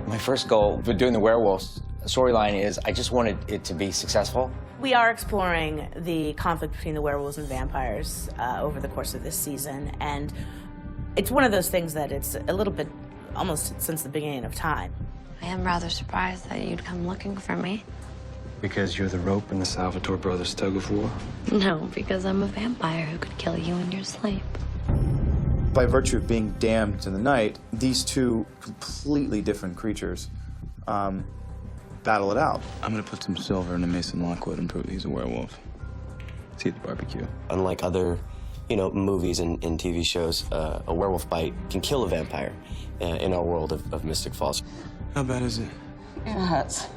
My first goal for doing the werewolves storyline is I just wanted it to be successful. We are exploring the conflict between the werewolves and vampires over the course of this season, and it's one of those things that it's a little bit almost since the beginning of time. I am rather surprised that you'd come looking for me. Because you're the rope in the Salvatore brothers' tug of war? No, because I'm a vampire who could kill you in your sleep. By virtue of being damned to the night, these two completely different creatures battle it out. I'm gonna put some silver in a Mason Lockwood and prove he's a werewolf. See you at the barbecue. Unlike other, movies and TV shows, a werewolf bite can kill a vampire in our world of Mystic Falls. How bad is it? It hurts.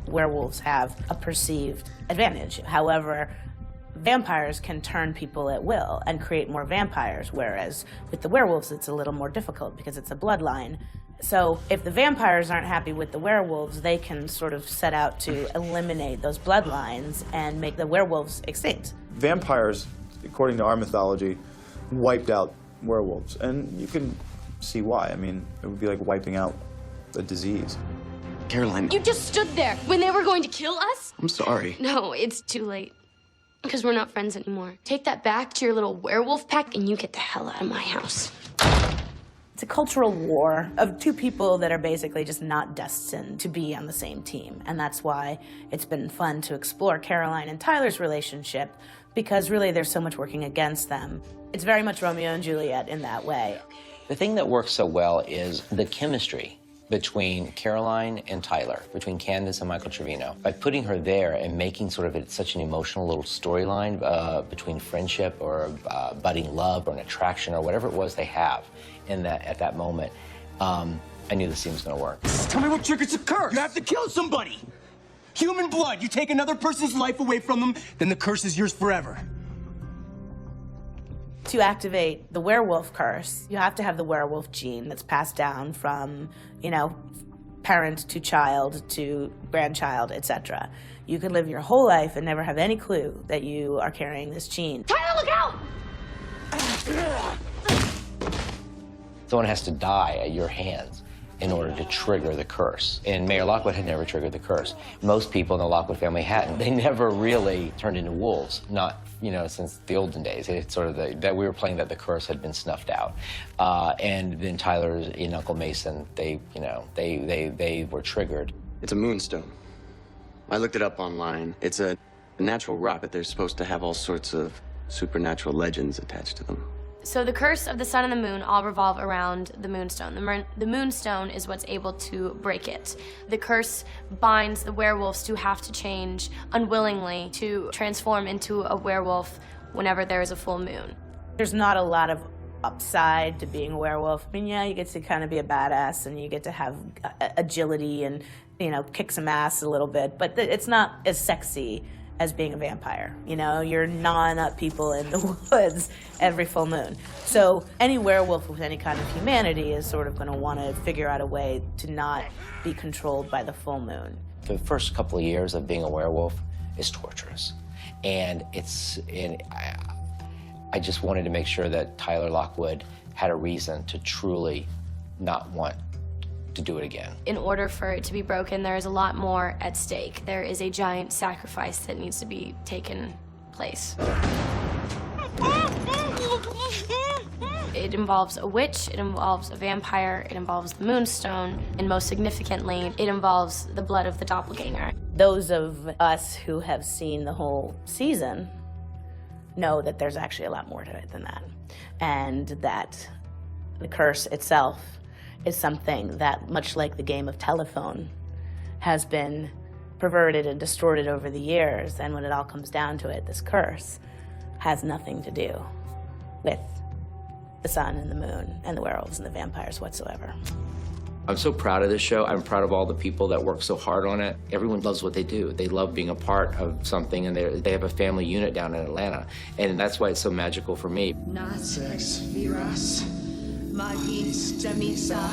Werewolves have a perceived advantage. However, vampires can turn people at will and create more vampires, whereas with the werewolves, it's a little more difficult because it's a bloodline. So if the vampires aren't happy with the werewolves, they can sort of set out to eliminate those bloodlines and make the werewolves extinct. Vampires, according to our mythology, wiped out werewolves, and you can see why. I mean, it would be like wiping out a disease. Caroline. You just stood there when they were going to kill us? I'm sorry. No, it's too late. Because we're not friends anymore. Take that back to your little werewolf pack and you get the hell out of my house. It's a cultural war of two people that are basically just not destined to be on the same team. And that's why it's been fun to explore Caroline and Tyler's relationship, because really there's so much working against them. It's very much Romeo and Juliet in that way. The thing that works so well is the chemistry between Caroline and Tyler, between Candace and Michael Trevino. By putting her there and making sort of it such an emotional little storyline between friendship or budding love or an attraction or whatever it was they have at that moment, I knew the scene was gonna work. Tell me what triggers a curse. You have to kill somebody. Human blood. You take another person's life away from them, then the curse is yours forever. To activate the werewolf curse, you have to have the werewolf gene that's passed down from, parent to child to grandchild, etc. You can live your whole life and never have any clue that you are carrying this gene. Tyler, look out! Someone has to die at your hands in order to trigger the curse. And Mayor Lockwood had never triggered the curse. Most people in the Lockwood family hadn't. They never really turned into wolves, not, since the olden days. It's sort of that we were playing that the curse had been snuffed out. And then Tyler and Uncle Mason, they were triggered. It's a moonstone. I looked it up online. It's a natural rock that they're supposed to have all sorts of supernatural legends attached to them. So the curse of the sun and the moon all revolve around the moonstone. The moonstone is what's able to break it. The curse binds the werewolves to have to change unwillingly to transform into a werewolf whenever there is a full moon. There's not a lot of upside to being a werewolf. I mean, yeah, you get to kind of be a badass and you get to have agility and, kick some ass a little bit, but it's not as sexy as being a vampire. You're gnawing up people in the woods every full moon. So any werewolf with any kind of humanity is sort of going to want to figure out a way to not be controlled by the full moon. The first couple of years of being a werewolf is torturous. And I just wanted to make sure that Tyler Lockwood had a reason to truly not want to do it again. In order for it to be broken, there is a lot more at stake. There is a giant sacrifice that needs to be taken place. It involves a witch, it involves a vampire, it involves the moonstone, and most significantly, it involves the blood of the doppelganger. Those of us who have seen the whole season know that there's actually a lot more to it than that, and that the curse itself is something that, much like the game of telephone, has been perverted and distorted over the years, and when it all comes down to it, this curse has nothing to do with the sun and the moon and the werewolves and the vampires whatsoever. I'm so proud of this show. I'm proud of all the people that work so hard on it. Everyone loves what they do. They love being a part of something, and they have a family unit down in Atlanta, and that's why it's so magical for me. Sex, Viras, Magis, Demisa.